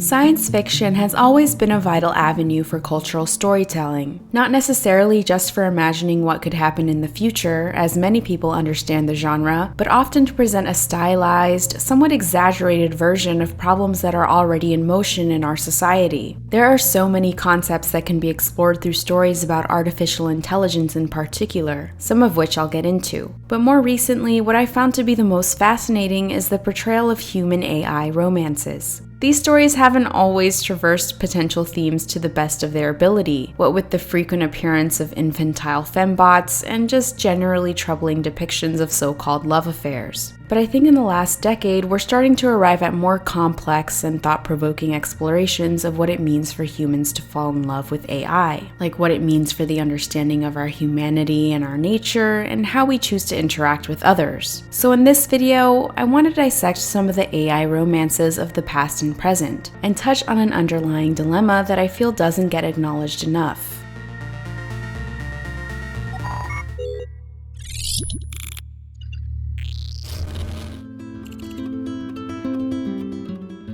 Science fiction has always been a vital avenue for cultural storytelling, not necessarily just for imagining what could happen in the future, as many people understand the genre, but often to present a stylized, somewhat exaggerated version of problems that are already in motion in our society. There are so many concepts that can be explored through stories about artificial intelligence in particular, some of which I'll get into. But more recently, what I found to be the most fascinating is the portrayal of human-AI romances. These stories haven't always traversed potential themes to the best of their ability, what with the frequent appearance of infantile fembots and just generally troubling depictions of so-called love affairs. But I think in the last decade, we're starting to arrive at more complex and thought-provoking explorations of what it means for humans to fall in love with AI, like what it means for the understanding of our humanity and our nature, and how we choose to interact with others. So in this video, I want to dissect some of the AI romances of the past and present, and touch on an underlying dilemma that I feel doesn't get acknowledged enough.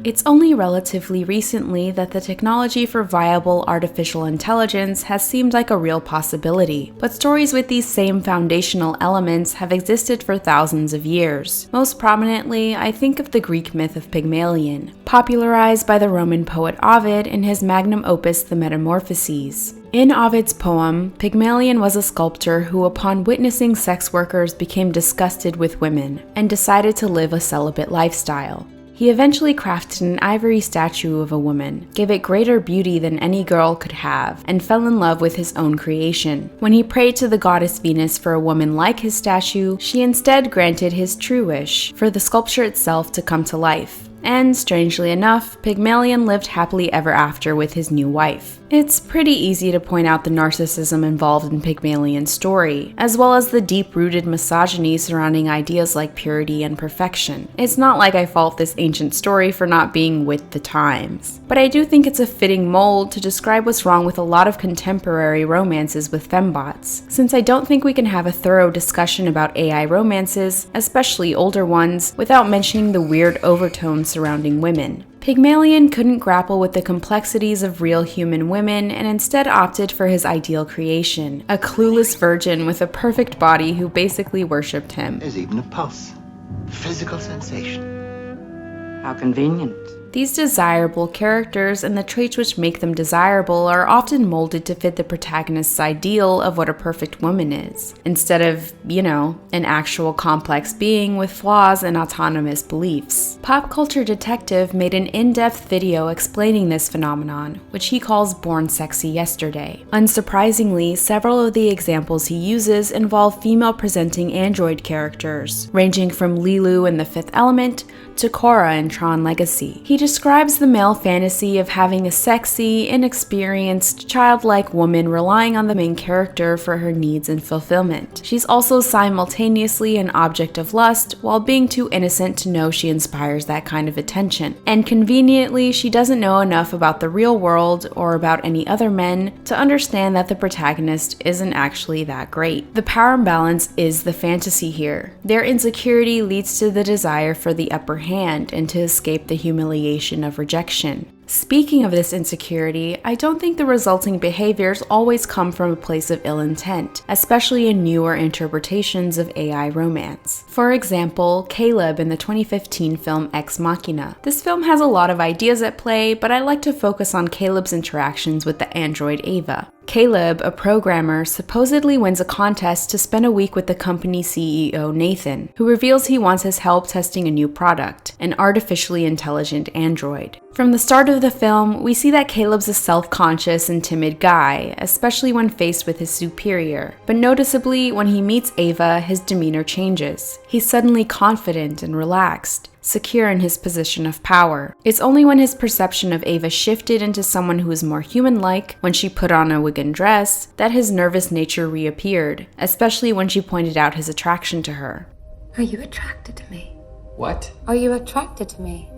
It's only relatively recently that the technology for viable artificial intelligence has seemed like a real possibility, but stories with these same foundational elements have existed for thousands of years. Most prominently, I think of the Greek myth of Pygmalion, popularized by the Roman poet Ovid in his magnum opus The Metamorphoses. In Ovid's poem, Pygmalion was a sculptor who, upon witnessing sex workers, became disgusted with women and decided to live a celibate lifestyle. He eventually crafted an ivory statue of a woman, gave it greater beauty than any girl could have, and fell in love with his own creation. When he prayed to the goddess Venus for a woman like his statue, she instead granted his true wish, for the sculpture itself to come to life. And, strangely enough, Pygmalion lived happily ever after with his new wife. It's pretty easy to point out the narcissism involved in Pygmalion's story, as well as the deep-rooted misogyny surrounding ideas like purity and perfection. It's not like I fault this ancient story for not being with the times, but I do think it's a fitting mold to describe what's wrong with a lot of contemporary romances with fembots, since I don't think we can have a thorough discussion about AI romances, especially older ones, without mentioning the weird overtones surrounding women. Pygmalion couldn't grapple with the complexities of real human women and instead opted for his ideal creation, a clueless virgin with a perfect body who basically worshipped him. There's even a pulse. Physical sensation. How convenient. These desirable characters and the traits which make them desirable are often molded to fit the protagonist's ideal of what a perfect woman is, instead of, an actual complex being with flaws and autonomous beliefs. Pop Culture Detective made an in-depth video explaining this phenomenon, which he calls Born Sexy Yesterday. Unsurprisingly, several of the examples he uses involve female-presenting android characters, ranging from Lilu in The Fifth Element to Korra in Tron Legacy. He describes the male fantasy of having a sexy, inexperienced, childlike woman relying on the main character for her needs and fulfillment. She's also simultaneously an object of lust while being too innocent to know she inspires that kind of attention. And conveniently, she doesn't know enough about the real world or about any other men to understand that the protagonist isn't actually that great. The power imbalance is the fantasy here. Their insecurity leads to the desire for the upper hand and to escape the humiliation of rejection. Speaking of this insecurity, I don't think the resulting behaviors always come from a place of ill intent, especially in newer interpretations of AI romance. For example, Caleb in the 2015 film Ex Machina. This film has a lot of ideas at play, but I like to focus on Caleb's interactions with the android Ava. Caleb, a programmer, supposedly wins a contest to spend a week with the company CEO Nathan, who reveals he wants his help testing a new product, an artificially intelligent android. From the start of the film, we see that Caleb's a self-conscious and timid guy, especially when faced with his superior. But noticeably, when he meets Ava, his demeanor changes. He's suddenly confident and relaxed, secure in his position of power. It's only when his perception of Ava shifted into someone who is more human-like, when she put on a wig and dress, that his nervous nature reappeared, especially when she pointed out his attraction to her. Are you attracted to me? What? Are you attracted to me?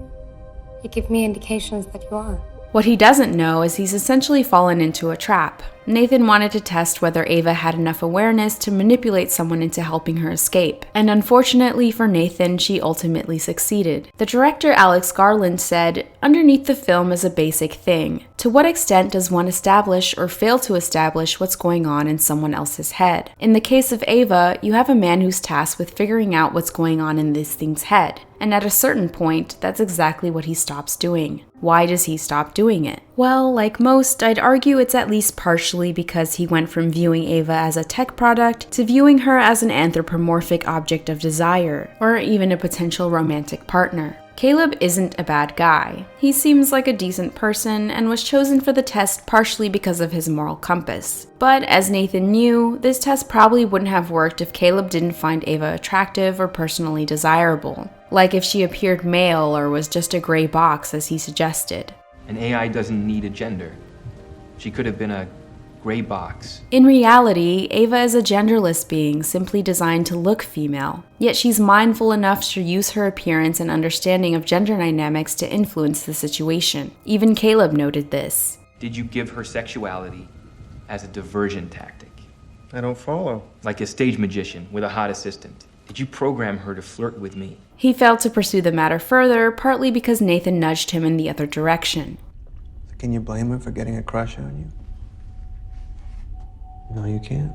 You give me indications that you are. What he doesn't know is he's essentially fallen into a trap. Nathan wanted to test whether Ava had enough awareness to manipulate someone into helping her escape, and unfortunately for Nathan, she ultimately succeeded. The director Alex Garland said, "Underneath the film is a basic thing. To what extent does one establish or fail to establish what's going on in someone else's head? In the case of Ava, you have a man who's tasked with figuring out what's going on in this thing's head. And at a certain point, that's exactly what he stops doing. Why does he stop doing it? Well, like most, I'd argue it's at least partially because he went from viewing Ava as a tech product to viewing her as an anthropomorphic object of desire, or even a potential romantic partner. Caleb isn't a bad guy. He seems like a decent person and was chosen for the test partially because of his moral compass. But as Nathan knew, this test probably wouldn't have worked if Caleb didn't find Ava attractive or personally desirable. Like if she appeared male or was just a gray box as he suggested. An AI doesn't need a gender. She could have been a gray box. In reality, Ava is a genderless being simply designed to look female. Yet she's mindful enough to use her appearance and understanding of gender dynamics to influence the situation. Even Caleb noted this. Did you give her sexuality as a diversion tactic? I don't follow. Like a stage magician with a hot assistant. Did you program her to flirt with me? He failed to pursue the matter further, partly because Nathan nudged him in the other direction. Can you blame her for getting a crush on you? No, you can't.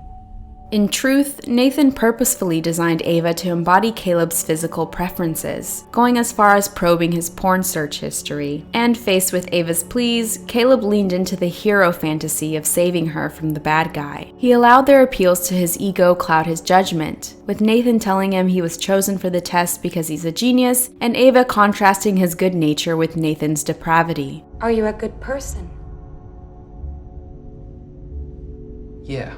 In truth, Nathan purposefully designed Ava to embody Caleb's physical preferences, going as far as probing his porn search history. And faced with Ava's pleas, Caleb leaned into the hero fantasy of saving her from the bad guy. He allowed their appeals to his ego cloud his judgment, with Nathan telling him he was chosen for the test because he's a genius, and Ava contrasting his good nature with Nathan's depravity. Are you a good person? Yeah.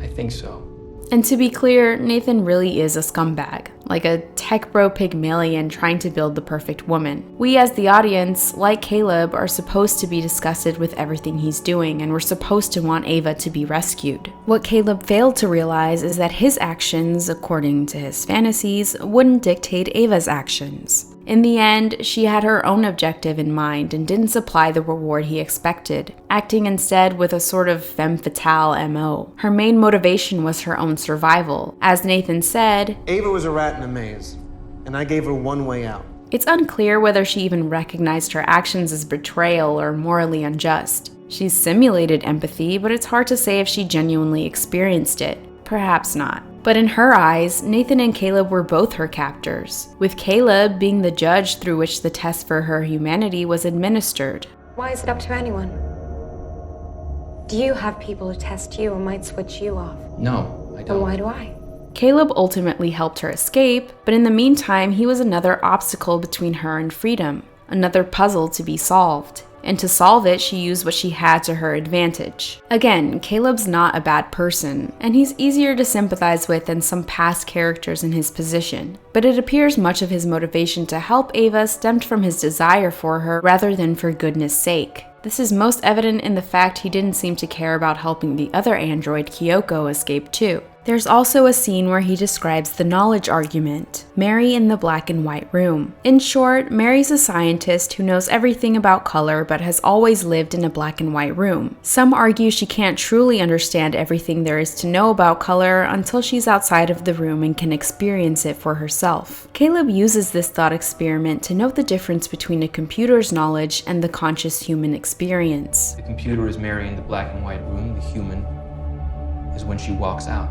I think so. And to be clear, Nathan really is a scumbag, like a tech bro Pygmalion trying to build the perfect woman. We as the audience, like Caleb, are supposed to be disgusted with everything he's doing, and we're supposed to want Ava to be rescued. What Caleb failed to realize is that his actions, according to his fantasies, wouldn't dictate Ava's actions. In the end, she had her own objective in mind and didn't supply the reward he expected, acting instead with a sort of femme fatale MO. Her main motivation was her own survival. As Nathan said, Ava was a rat in a maze, and I gave her one way out. It's unclear whether she even recognized her actions as betrayal or morally unjust. She's simulated empathy, but it's hard to say if she genuinely experienced it. Perhaps not. But in her eyes, Nathan and Caleb were both her captors, with Caleb being the judge through which the test for her humanity was administered. Why is it up to anyone? Do you have people who test you or might switch you off? No, I Then don't. why do I? Caleb ultimately helped her escape, but in the meantime, he was another obstacle between her and freedom, another puzzle to be solved. And to solve it, she used what she had to her advantage. Again, Caleb's not a bad person, and he's easier to sympathize with than some past characters in his position. But it appears much of his motivation to help Ava stemmed from his desire for her rather than for goodness sake. This is most evident in the fact he didn't seem to care about helping the other android, Kyoko, escape too. There's also a scene where he describes the knowledge argument, Mary in the black and white room. In short, Mary's a scientist who knows everything about color but has always lived in a black and white room. Some argue she can't truly understand everything there is to know about color until she's outside of the room and can experience it for herself. Caleb uses this thought experiment to note the difference between a computer's knowledge and the conscious human experience. The computer is Mary in the black and white room. The human is when she walks out.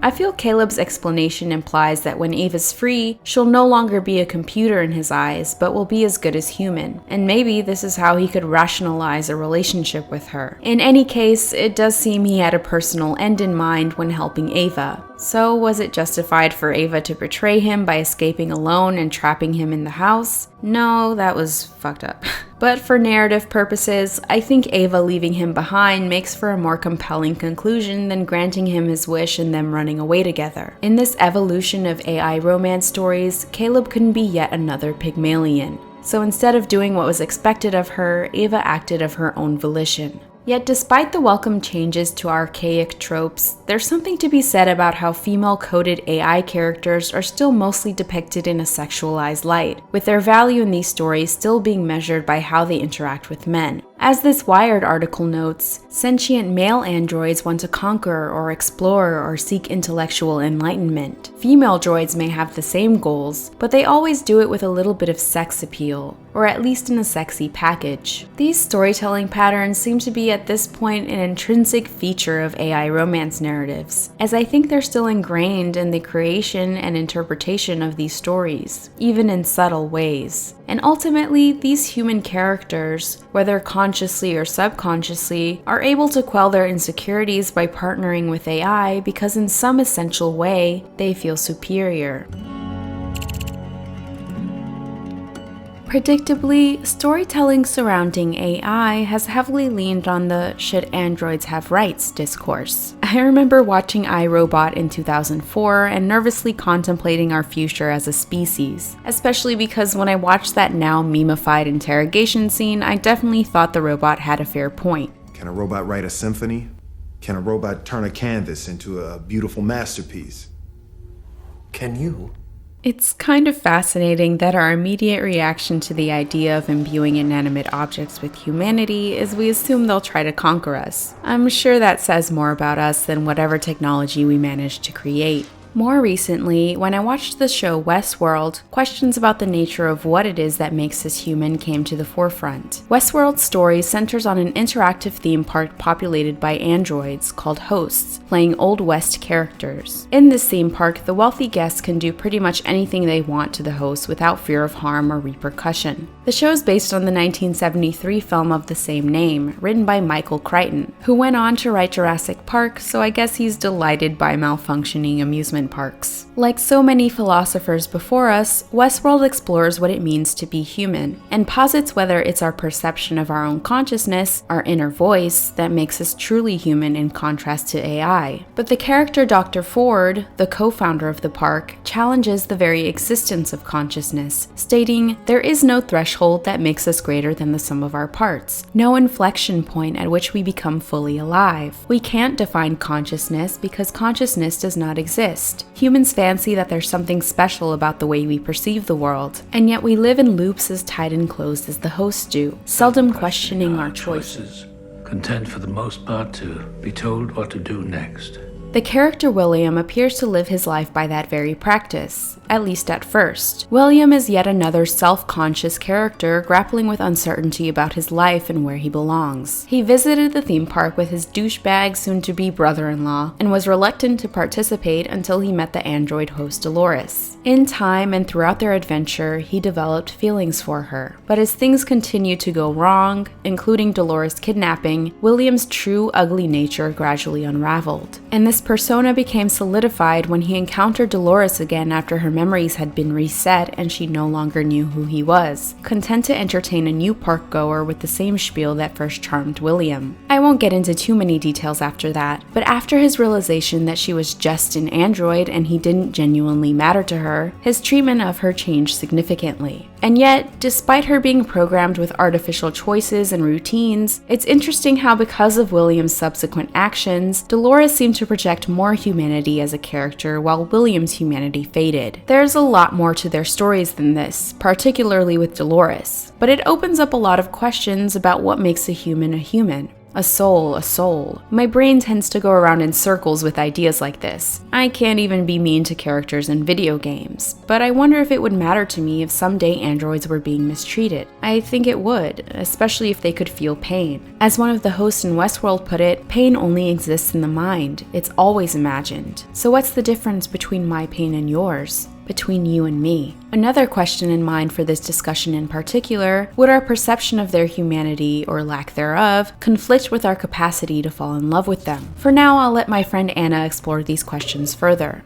I feel Caleb's explanation implies that when Ava's free, she'll no longer be a computer in his eyes, but will be as good as human. And maybe this is how he could rationalize a relationship with her. In any case, it does seem he had a personal end in mind when helping Ava. So was it justified for Ava to betray him by escaping alone and trapping him in the house? No, that was fucked up. But for narrative purposes, I think Ava leaving him behind makes for a more compelling conclusion than granting him his wish and them running away together. In this evolution of AI romance stories, Caleb couldn't be yet another Pygmalion. So instead of doing what was expected of her, Ava acted of her own volition. Yet despite the welcome changes to archaic tropes, there's something to be said about how female-coded AI characters are still mostly depicted in a sexualized light, with their value in these stories still being measured by how they interact with men. As this Wired article notes, sentient male androids want to conquer or explore or seek intellectual enlightenment. Female droids may have the same goals, but they always do it with a little bit of sex appeal, or at least in a sexy package. These storytelling patterns seem to be at this point an intrinsic feature of AI romance narratives, as I think they're still ingrained in the creation and interpretation of these stories, even in subtle ways. And ultimately, these human characters, whether consciously or subconsciously, are able to quell their insecurities by partnering with AI because in some essential way, they feel superior. Predictably, storytelling surrounding AI has heavily leaned on the "should androids have rights" discourse. I remember watching iRobot in 2004 and nervously contemplating our future as a species, especially because when I watched that now memeified interrogation scene, I definitely thought the robot had a fair point. Can a robot write a symphony? Can a robot turn a canvas into a beautiful masterpiece? Can you? It's kind of fascinating that our immediate reaction to the idea of imbuing inanimate objects with humanity is we assume they'll try to conquer us. I'm sure that says more about us than whatever technology we manage to create. More recently, when I watched the show Westworld, questions about the nature of what it is that makes us human came to the forefront. Westworld's story centers on an interactive theme park populated by androids called hosts, playing Old West characters. In this theme park, the wealthy guests can do pretty much anything they want to the hosts without fear of harm or repercussion. The show is based on the 1973 film of the same name, written by Michael Crichton, who went on to write Jurassic Park, so I guess he's delighted by malfunctioning amusement parks. Like so many philosophers before us, Westworld explores what it means to be human, and posits whether it's our perception of our own consciousness, our inner voice, that makes us truly human in contrast to AI. But the character Dr. Ford, the co-founder of the park, challenges the very existence of consciousness, stating, "There is no threshold that makes us greater than the sum of our parts, no inflection point at which we become fully alive. We can't define consciousness because consciousness does not exist. Humans fancy that there's something special about the way we perceive the world, and yet we live in loops as tight and closed as the hosts do, seldom questioning our choices. Content for the most part to be told what to do next." The character William appears to live his life by that very practice, at least at first. William is yet another self-conscious character grappling with uncertainty about his life and where he belongs. He visited the theme park with his douchebag soon-to-be brother-in-law and was reluctant to participate until he met the android host Dolores. In time and throughout their adventure, he developed feelings for her. But as things continued to go wrong, including Dolores' kidnapping, William's true ugly nature gradually unraveled. And this persona became solidified when he encountered Dolores again after her memories had been reset and she no longer knew who he was, content to entertain a new park goer with the same spiel that first charmed William. I won't get into too many details after that, but after his realization that she was just an android and he didn't genuinely matter to her, his treatment of her changed significantly. And yet, despite her being programmed with artificial choices and routines, it's interesting how because of William's subsequent actions, Dolores seemed to project more humanity as a character while William's humanity faded. There's a lot more to their stories than this, particularly with Dolores, but it opens up a lot of questions about what makes a human a human. A soul, a soul. My brain tends to go around in circles with ideas like this. I can't even be mean to characters in video games, but I wonder if it would matter to me if someday androids were being mistreated. I think it would, especially if they could feel pain. As one of the hosts in Westworld put it, pain only exists in the mind. It's always imagined. So what's the difference between my pain and yours? Between you and me? Another question in mind for this discussion in particular, would our perception of their humanity, or lack thereof, conflict with our capacity to fall in love with them? For now, I'll let my friend Anna explore these questions further.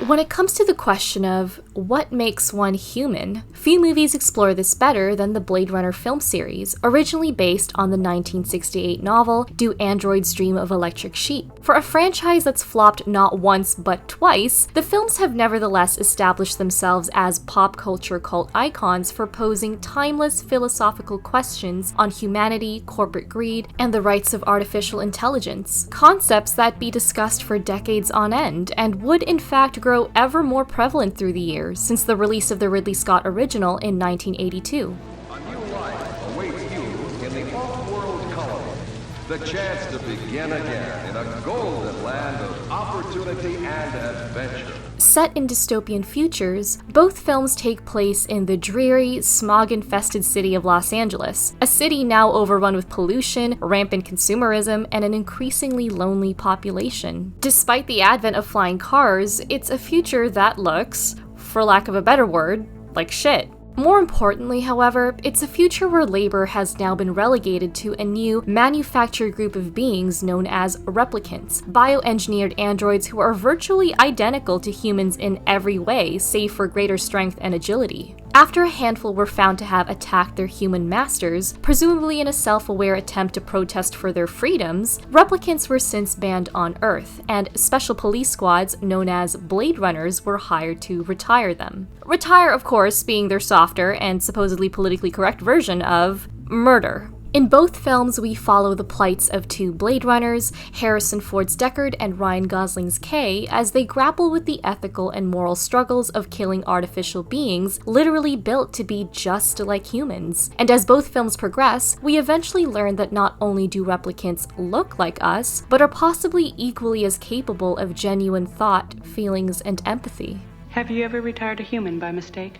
When it comes to the question of what makes one human, few movies explore this better than the Blade Runner film series, originally based on the 1968 novel Do Androids Dream of Electric Sheep? For a franchise that's flopped not once but twice, the films have nevertheless established themselves as pop culture cult icons for posing timeless philosophical questions on humanity, corporate greed, and the rights of artificial intelligence. Concepts that be discussed for decades on end, and would in fact grow ever more prevalent through the years since the release of the Ridley Scott original in 1982. A new life awaits you in the off-world colony. The chance to begin again in a golden land of opportunity and adventure. Set in dystopian futures, both films take place in the dreary, smog-infested city of Los Angeles, a city now overrun with pollution, rampant consumerism, and an increasingly lonely population. Despite the advent of flying cars, it's a future that looks, for lack of a better word, like shit. More importantly, however, it's a future where labor has now been relegated to a new, manufactured group of beings known as replicants, bioengineered androids who are virtually identical to humans in every way, save for greater strength and agility. After a handful were found to have attacked their human masters, presumably in a self-aware attempt to protest for their freedoms, replicants were since banned on Earth, and special police squads known as Blade Runners were hired to retire them. Retire, of course, being their softer and supposedly politically correct version of murder. In both films, we follow the plights of two Blade Runners, Harrison Ford's Deckard and Ryan Gosling's Kay, as they grapple with the ethical and moral struggles of killing artificial beings literally built to be just like humans. And as both films progress, we eventually learn that not only do replicants look like us, but are possibly equally as capable of genuine thought, feelings, and empathy. Have you ever retired a human by mistake?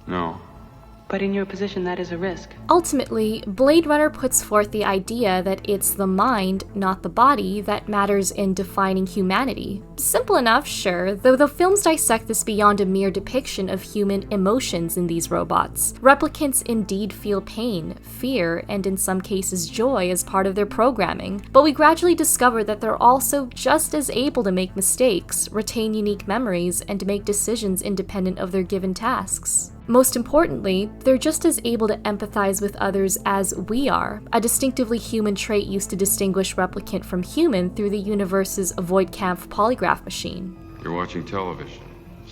No. But in your position, that is a risk. Ultimately, Blade Runner puts forth the idea that it's the mind, not the body, that matters in defining humanity. Simple enough, sure, though the films dissect this beyond a mere depiction of human emotions in these robots. Replicants indeed feel pain, fear, and in some cases joy as part of their programming, but we gradually discover that they're also just as able to make mistakes, retain unique memories, and make decisions independent of their given tasks. Most importantly, they're just as able to empathize with others as we are, a distinctively human trait used to distinguish replicant from human through the universe's Voight-Kampff polygraph machine. You're watching television.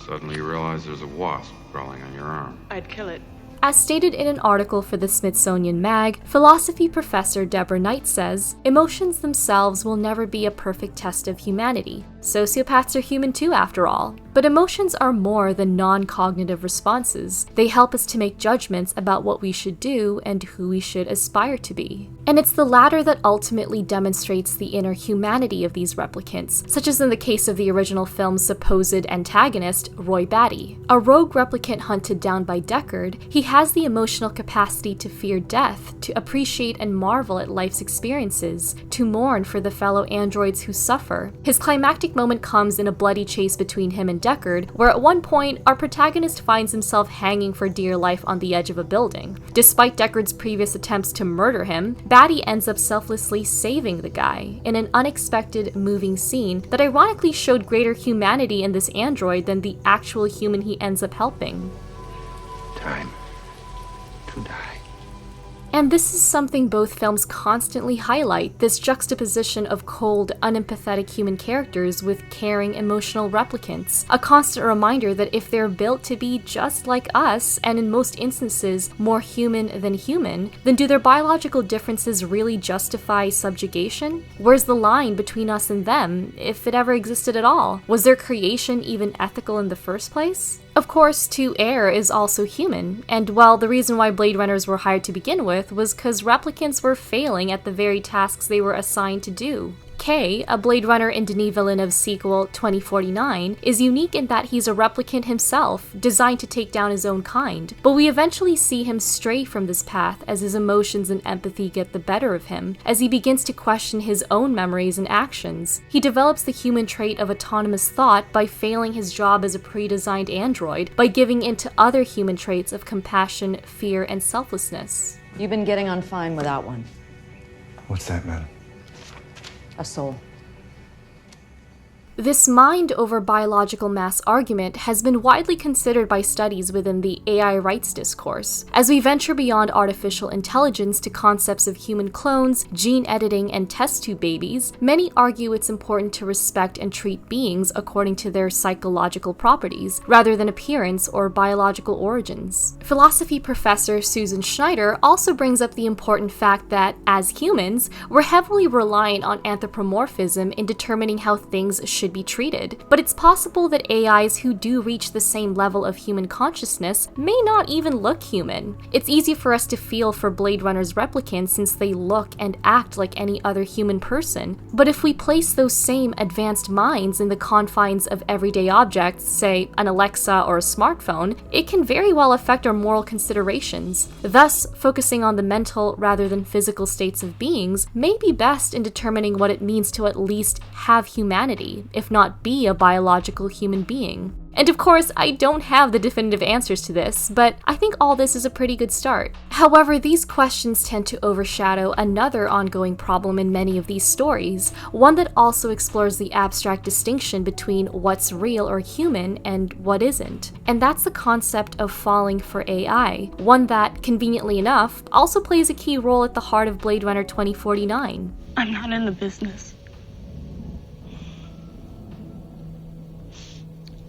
Suddenly you realize there's a wasp crawling on your arm. I'd kill it. As stated in an article for the Smithsonian mag, philosophy professor Deborah Knight says, emotions themselves will never be a perfect test of humanity. Sociopaths are human too, after all. But emotions are more than non-cognitive responses. They help us to make judgments about what we should do and who we should aspire to be. And it's the latter that ultimately demonstrates the inner humanity of these replicants, such as in the case of the original film's supposed antagonist, Roy Batty. A rogue replicant hunted down by Deckard, he has the emotional capacity to fear death, to appreciate and marvel at life's experiences, to mourn for the fellow androids who suffer. His climactic moment comes in a bloody chase between him and Deckard, where at one point, our protagonist finds himself hanging for dear life on the edge of a building. Despite Deckard's previous attempts to murder him, Batty ends up selflessly saving the guy in an unexpected, moving scene that ironically showed greater humanity in this android than the actual human he ends up helping. Time to die. And this is something both films constantly highlight, this juxtaposition of cold, unempathetic human characters with caring, emotional replicants. A constant reminder that if they're built to be just like us, and in most instances more human than human, then do their biological differences really justify subjugation? Where's the line between us and them, if it ever existed at all? Was their creation even ethical in the first place? Of course, to err is also human, and well, the reason why Blade Runners were hired to begin with was because replicants were failing at the very tasks they were assigned to do. Kay, a Blade Runner in Denis Villeneuve's sequel 2049, is unique in that he's a replicant himself, designed to take down his own kind, but we eventually see him stray from this path as his emotions and empathy get the better of him, as he begins to question his own memories and actions. He develops the human trait of autonomous thought by failing his job as a pre-designed android, by giving in to other human traits of compassion, fear, and selflessness. You've been getting on fine without one. What's that, madam? A soul. This mind over biological mass argument has been widely considered by studies within the AI rights discourse. As we venture beyond artificial intelligence to concepts of human clones, gene editing, and test tube babies, many argue it's important to respect and treat beings according to their psychological properties, rather than appearance or biological origins. Philosophy professor Susan Schneider also brings up the important fact that, as humans, we're heavily reliant on anthropomorphism in determining how things should be treated. But it's possible that AIs who do reach the same level of human consciousness may not even look human. It's easy for us to feel for Blade Runner's replicants since they look and act like any other human person. But if we place those same advanced minds in the confines of everyday objects, say an Alexa or a smartphone, it can very well affect our moral considerations. Thus, focusing on the mental rather than physical states of beings may be best in determining what it means to at least have humanity, if not be a biological human being. And of course, I don't have the definitive answers to this, but I think all this is a pretty good start. However, these questions tend to overshadow another ongoing problem in many of these stories, one that also explores the abstract distinction between what's real or human and what isn't. And that's the concept of falling for AI, one that, conveniently enough, also plays a key role at the heart of Blade Runner 2049. I'm not in the business.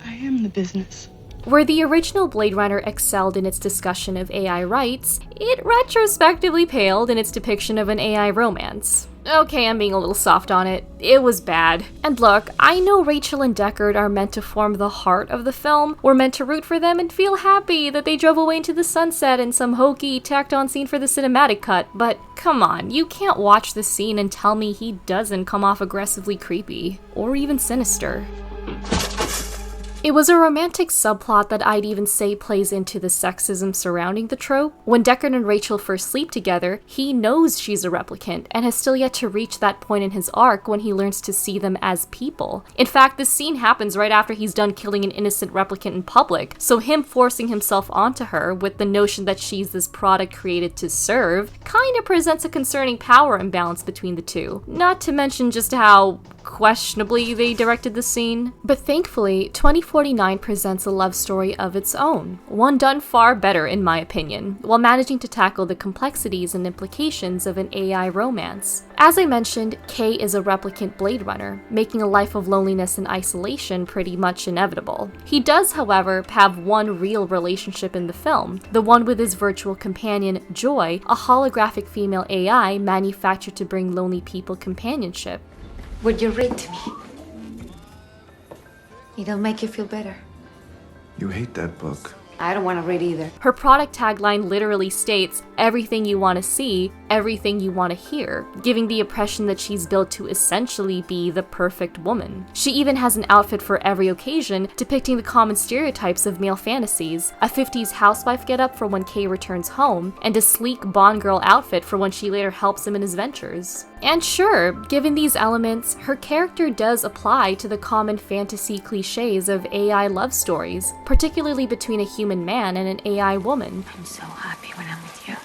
I am the business. Where the original Blade Runner excelled in its discussion of AI rights, it retrospectively paled in its depiction of an AI romance. Okay, I'm being a little soft on it. It was bad. And look, I know Rachel and Deckard are meant to form the heart of the film. We're meant to root for them and feel happy that they drove away into the sunset in some hokey, tacked-on scene for the cinematic cut, but come on, you can't watch this scene and tell me he doesn't come off aggressively creepy, or even sinister. It was a romantic subplot that I'd even say plays into the sexism surrounding the trope. When Deckard and Rachel first sleep together, he knows she's a replicant and has still yet to reach that point in his arc when he learns to see them as people. In fact, this scene happens right after he's done killing an innocent replicant in public, so him forcing himself onto her with the notion that she's this product created to serve kinda presents a concerning power imbalance between the two. Not to mention just how questionably they directed the scene. But thankfully, 2049 presents a love story of its own, one done far better in my opinion, while managing to tackle the complexities and implications of an AI romance. As I mentioned, Kay is a replicant Blade Runner, making a life of loneliness and isolation pretty much inevitable. He does, however, have one real relationship in the film, the one with his virtual companion, Joy, a holographic female AI manufactured to bring lonely people companionship. Would you read to me? It'll make you feel better. You hate that book. I don't want to read either. Her product tagline literally states, "Everything you want to see, everything you want to hear," giving the impression that she's built to essentially be the perfect woman. She even has an outfit for every occasion, depicting the common stereotypes of male fantasies: a 50s housewife getup for when Kay returns home, and a sleek Bond girl outfit for when she later helps him in his ventures. And sure, given these elements, her character does apply to the common fantasy cliches of AI love stories, particularly between a human man and an AI woman. I'm so happy when I'm with you.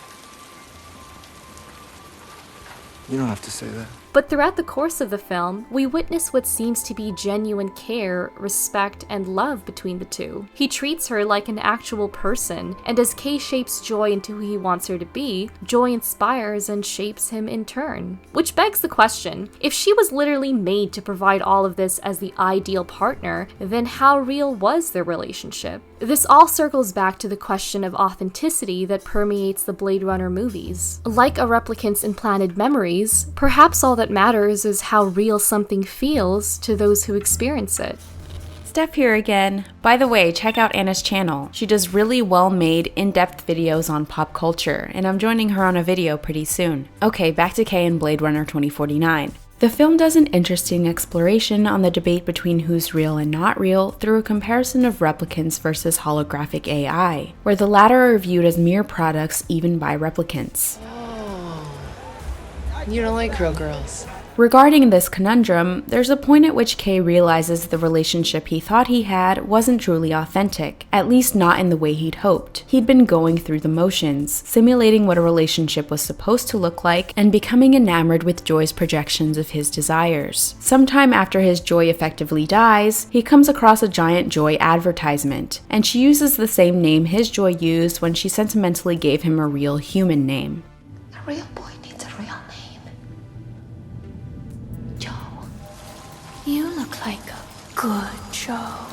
You don't have to say that. But throughout the course of the film, we witness what seems to be genuine care, respect, and love between the two. He treats her like an actual person, and as Kay shapes Joy into who he wants her to be, Joy inspires and shapes him in turn. Which begs the question, if she was literally made to provide all of this as the ideal partner, then how real was their relationship? This all circles back to the question of authenticity that permeates the Blade Runner movies. Like a replicant's implanted memories, perhaps all that matters is how real something feels to those who experience it. Steph here again. By the way, check out Anna's channel. She does really well-made, in-depth videos on pop culture, and I'm joining her on a video pretty soon. Okay, back to Kay and Blade Runner 2049. The film does an interesting exploration on the debate between who's real and not real through a comparison of replicants versus holographic AI, where the latter are viewed as mere products even by replicants. You don't like real girls. Regarding this conundrum, there's a point at which Kay realizes the relationship he thought he had wasn't truly authentic, at least not in the way he'd hoped. He'd been going through the motions, simulating what a relationship was supposed to look like, and becoming enamored with Joy's projections of his desires. Sometime after his Joy effectively dies, he comes across a giant Joy advertisement, and she uses the same name his Joy used when she sentimentally gave him a real human name. The real boy needs a real name. Joe. You look like a good Joe.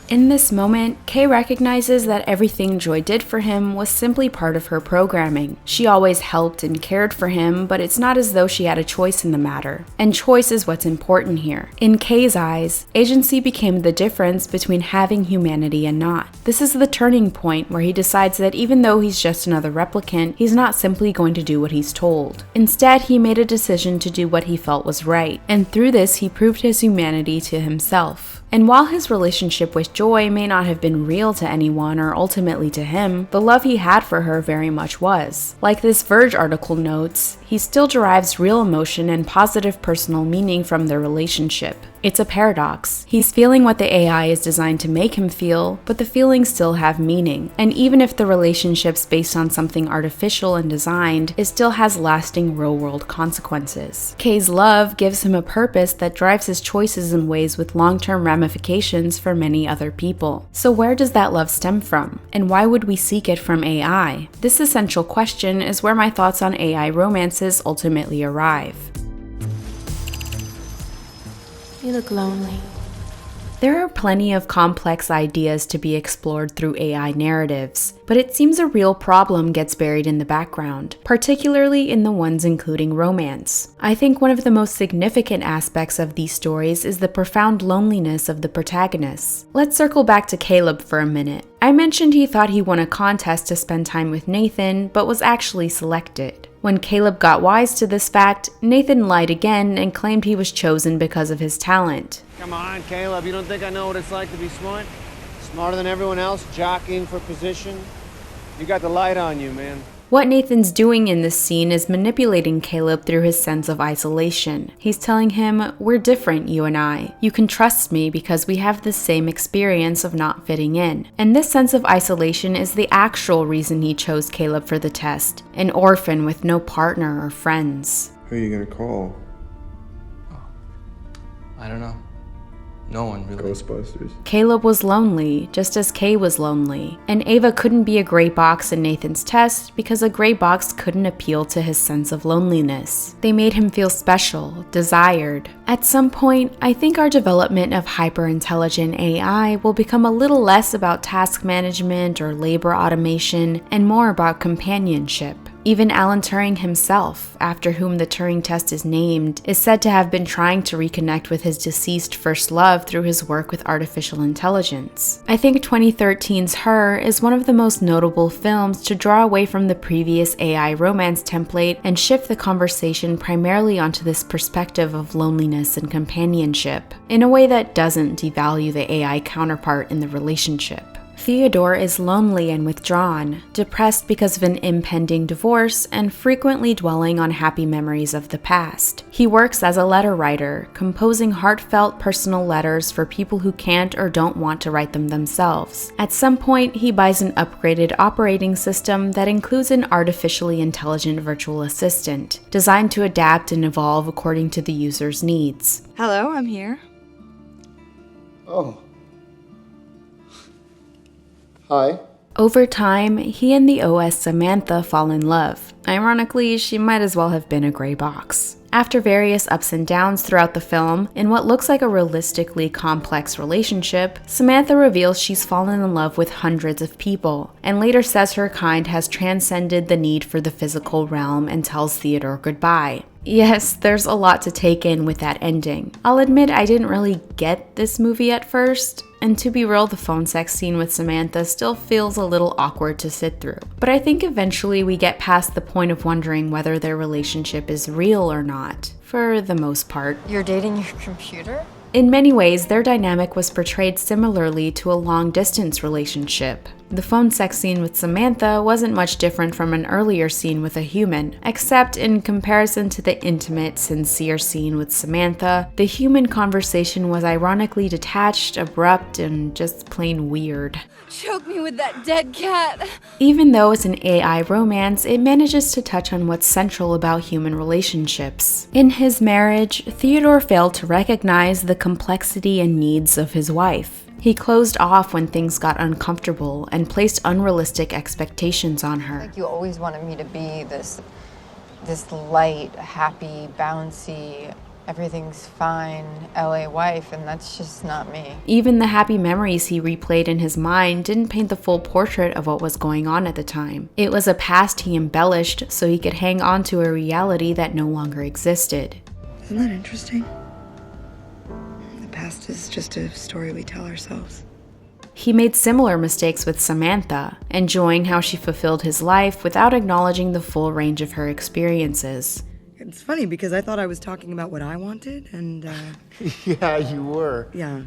In this moment, Kay recognizes that everything Joy did for him was simply part of her programming. She always helped and cared for him, but it's not as though she had a choice in the matter. And choice is what's important here. In Kay's eyes, agency became the difference between having humanity and not. This is the turning point where he decides that even though he's just another replicant, he's not simply going to do what he's told. Instead, he made a decision to do what he felt was right, and through this he proved his humanity to himself. And while his relationship with Joy may not have been real to anyone or ultimately to him, the love he had for her very much was. Like this Verge article notes, he still derives real emotion and positive personal meaning from their relationship. It's a paradox. He's feeling what the AI is designed to make him feel, but the feelings still have meaning. And even if the relationship's based on something artificial and designed, it still has lasting real-world consequences. Kay's love gives him a purpose that drives his choices in ways with long-term ramifications for many other people. So where does that love stem from? And why would we seek it from AI? This essential question is where my thoughts on AI romances ultimately arrive. You look lonely. There are plenty of complex ideas to be explored through AI narratives, but it seems a real problem gets buried in the background, particularly in the ones including romance. I think one of the most significant aspects of these stories is the profound loneliness of the protagonists. Let's circle back to Caleb for a minute. I mentioned he thought he won a contest to spend time with Nathan, but was actually selected. When Caleb got wise to this fact, Nathan lied again and claimed he was chosen because of his talent. Come on, Caleb, you don't think I know what it's like to be smart? Smarter than everyone else, jockeying for position? You got the light on you, man. What Nathan's doing in this scene is manipulating Caleb through his sense of isolation. He's telling him, "We're different, you and I. You can trust me because we have the same experience of not fitting in." And this sense of isolation is the actual reason he chose Caleb for the test, an orphan with no partner or friends. Who are you gonna call? I don't know. No one really. Ghostbusters. Caleb was lonely, just as Kay was lonely. And Ava couldn't be a gray box in Nathan's test because a gray box couldn't appeal to his sense of loneliness. They made him feel special, desired. At some point, I think our development of hyper-intelligent AI will become a little less about task management or labor automation and more about companionship. Even Alan Turing himself, after whom the Turing test is named, is said to have been trying to reconnect with his deceased first love through his work with artificial intelligence. I think 2013's Her is one of the most notable films to draw away from the previous AI romance template and shift the conversation primarily onto this perspective of loneliness and companionship, in a way that doesn't devalue the AI counterpart in the relationship. Theodore is lonely and withdrawn, depressed because of an impending divorce, and frequently dwelling on happy memories of the past. He works as a letter writer, composing heartfelt personal letters for people who can't or don't want to write them themselves. At some point, he buys an upgraded operating system that includes an artificially intelligent virtual assistant, designed to adapt and evolve according to the user's needs. Hello, I'm here. Oh. Hi. Over time, he and the OS Samantha fall in love. Ironically, she might as well have been a gray box. After various ups and downs throughout the film, in what looks like a realistically complex relationship, Samantha reveals she's fallen in love with hundreds of people, and later says her kind has transcended the need for the physical realm and tells Theodore goodbye. Yes, there's a lot to take in with that ending. I'll admit I didn't really get this movie at first, and to be real, the phone sex scene with Samantha still feels a little awkward to sit through. But I think eventually we get past the point of wondering whether their relationship is real or not, for the most part. You're dating your computer? In many ways, their dynamic was portrayed similarly to a long-distance relationship. The phone sex scene with Samantha wasn't much different from an earlier scene with a human, except in comparison to the intimate, sincere scene with Samantha, the human conversation was ironically detached, abrupt, and just plain weird. Choke me with that dead cat. Even though it's an AI romance, it manages to touch on what's central about human relationships. In his marriage, Theodore failed to recognize the complexity and needs of his wife. He closed off when things got uncomfortable and placed unrealistic expectations on her. Like you always wanted me to be this light, happy, bouncy, everything's fine LA wife, and that's just not me. Even the happy memories he replayed in his mind didn't paint the full portrait of what was going on at the time. It was a past he embellished so he could hang on to a reality that no longer existed. Isn't that interesting? The past is just a story we tell ourselves. He made similar mistakes with Samantha, enjoying how she fulfilled his life without acknowledging the full range of her experiences. It's funny because I thought I was talking about what I wanted, and Yeah, you were. yeah.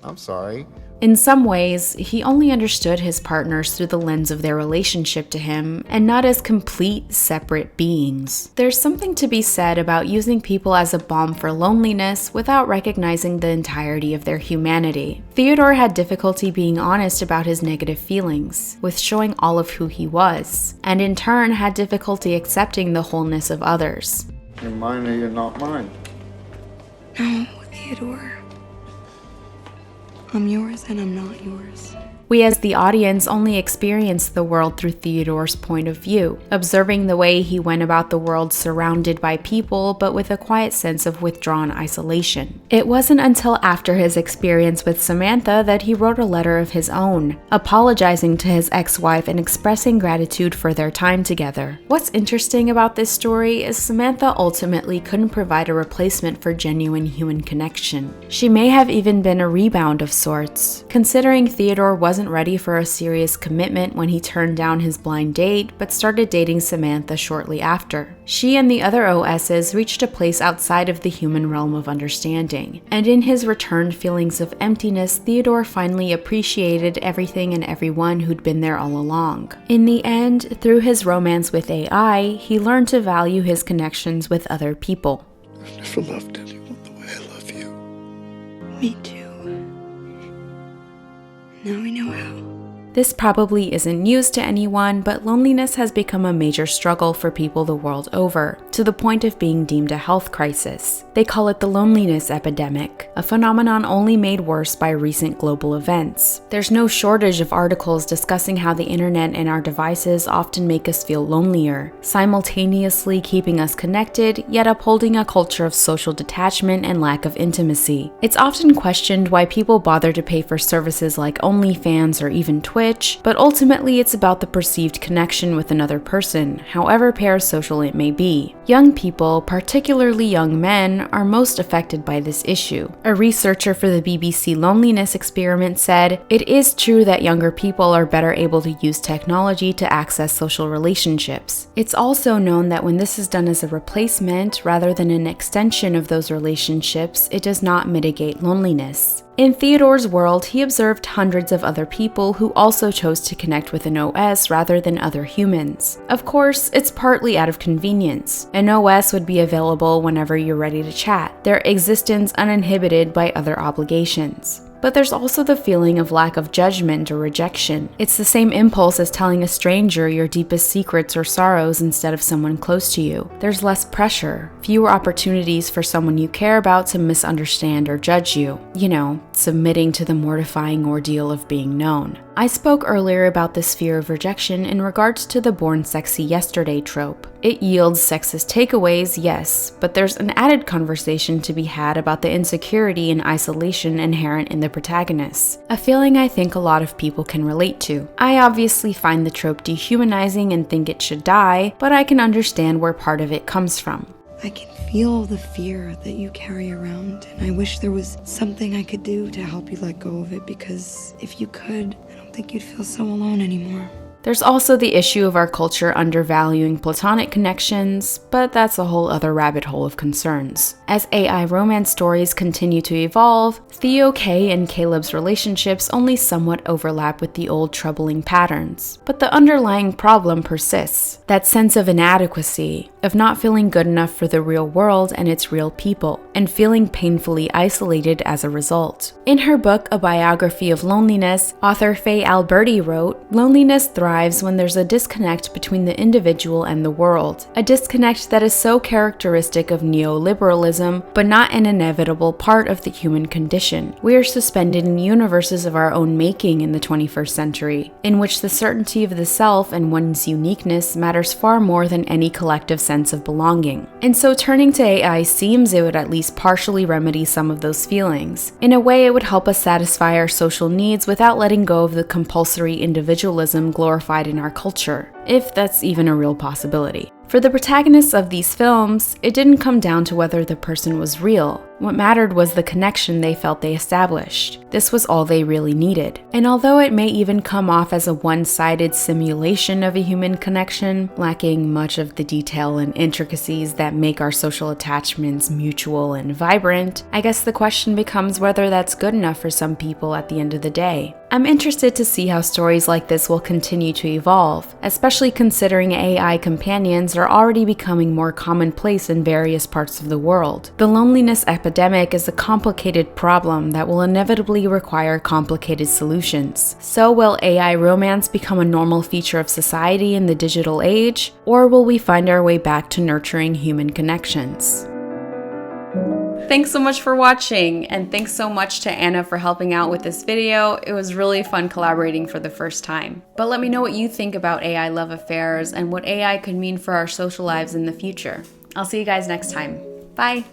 I'm sorry. In some ways, he only understood his partners through the lens of their relationship to him, and not as complete, separate beings. There's something to be said about using people as a balm for loneliness without recognizing the entirety of their humanity. Theodore had difficulty being honest about his negative feelings, with showing all of who he was, and in turn had difficulty accepting the wholeness of others. You're mine or you're not mine. No, Theodore. I'm yours and I'm not yours. We as the audience only experienced the world through Theodore's point of view, observing the way he went about the world surrounded by people but with a quiet sense of withdrawn isolation. It wasn't until after his experience with Samantha that he wrote a letter of his own, apologizing to his ex-wife and expressing gratitude for their time together. What's interesting about this story is Samantha ultimately couldn't provide a replacement for genuine human connection. She may have even been a rebound of sorts, considering Theodore wasn't ready for a serious commitment when he turned down his blind date, but started dating Samantha shortly after. She and the other OSs reached a place outside of the human realm of understanding, and in his returned feelings of emptiness, Theodore finally appreciated everything and everyone who'd been there all along. In the end, through his romance with AI, he learned to value his connections with other people. I've never loved anyone the way I love you. Me too. Now we know how. This probably isn't news to anyone, but loneliness has become a major struggle for people the world over, to the point of being deemed a health crisis. They call it the loneliness epidemic, a phenomenon only made worse by recent global events. There's no shortage of articles discussing how the internet and our devices often make us feel lonelier, simultaneously keeping us connected, yet upholding a culture of social detachment and lack of intimacy. It's often questioned why people bother to pay for services like OnlyFans or even Twitch, but ultimately it's about the perceived connection with another person, however parasocial it may be. Young people, particularly young men, are most affected by this issue. A researcher for the BBC Loneliness Experiment said, "It is true that younger people are better able to use technology to access social relationships. It's also known that when this is done as a replacement rather than an extension of those relationships, it does not mitigate loneliness." In Theodore's world, he observed hundreds of other people who also chose to connect with an OS rather than other humans. Of course, it's partly out of convenience. An OS would be available whenever you're ready to chat, their existence uninhibited by other obligations. But there's also the feeling of lack of judgment or rejection. It's the same impulse as telling a stranger your deepest secrets or sorrows instead of someone close to you. There's less pressure, fewer opportunities for someone you care about to misunderstand or judge you. You know, submitting to the mortifying ordeal of being known. I spoke earlier about this fear of rejection in regards to the born sexy yesterday trope. It yields sexist takeaways, yes, but there's an added conversation to be had about the insecurity and isolation inherent in the protagonists, a feeling I think a lot of people can relate to. I obviously find the trope dehumanizing and think it should die, but I can understand where part of it comes from. I can feel the fear that you carry around, and I wish there was something I could do to help you let go of it, because if you could, I don't think you'd feel so alone anymore. There's also the issue of our culture undervaluing platonic connections, but that's a whole other rabbit hole of concerns. As AI romance stories continue to evolve, Theo, Kay, and Caleb's relationships only somewhat overlap with the old troubling patterns. But the underlying problem persists. That sense of inadequacy, of not feeling good enough for the real world and its real people, and feeling painfully isolated as a result. In her book, A Biography of Loneliness, author Faye Alberti wrote, "Loneliness thrives when there's a disconnect between the individual and the world, a disconnect that is so characteristic of neoliberalism, but not an inevitable part of the human condition. We are suspended in universes of our own making in the 21st century, in which the certainty of the self and one's uniqueness matters far more than any collective sense of belonging." And so turning to AI seems it would at least partially remedy some of those feelings. In a way, it would help us satisfy our social needs without letting go of the compulsory individualism glorified in our culture, if that's even a real possibility. For the protagonists of these films, it didn't come down to whether the person was real. What mattered was the connection they felt they established. This was all they really needed. And although it may even come off as a one-sided simulation of a human connection, lacking much of the detail and intricacies that make our social attachments mutual and vibrant, I guess the question becomes whether that's good enough for some people at the end of the day. I'm interested to see how stories like this will continue to evolve, especially considering AI companions are already becoming more commonplace in various parts of the world. The loneliness epidemic is a complicated problem that will inevitably require complicated solutions. So will AI romance become a normal feature of society in the digital age, or will we find our way back to nurturing human connections? Thanks so much for watching, and thanks so much to Anna for helping out with this video. It was really fun collaborating for the first time. But let me know what you think about AI love affairs and what AI could mean for our social lives in the future. I'll see you guys next time. Bye!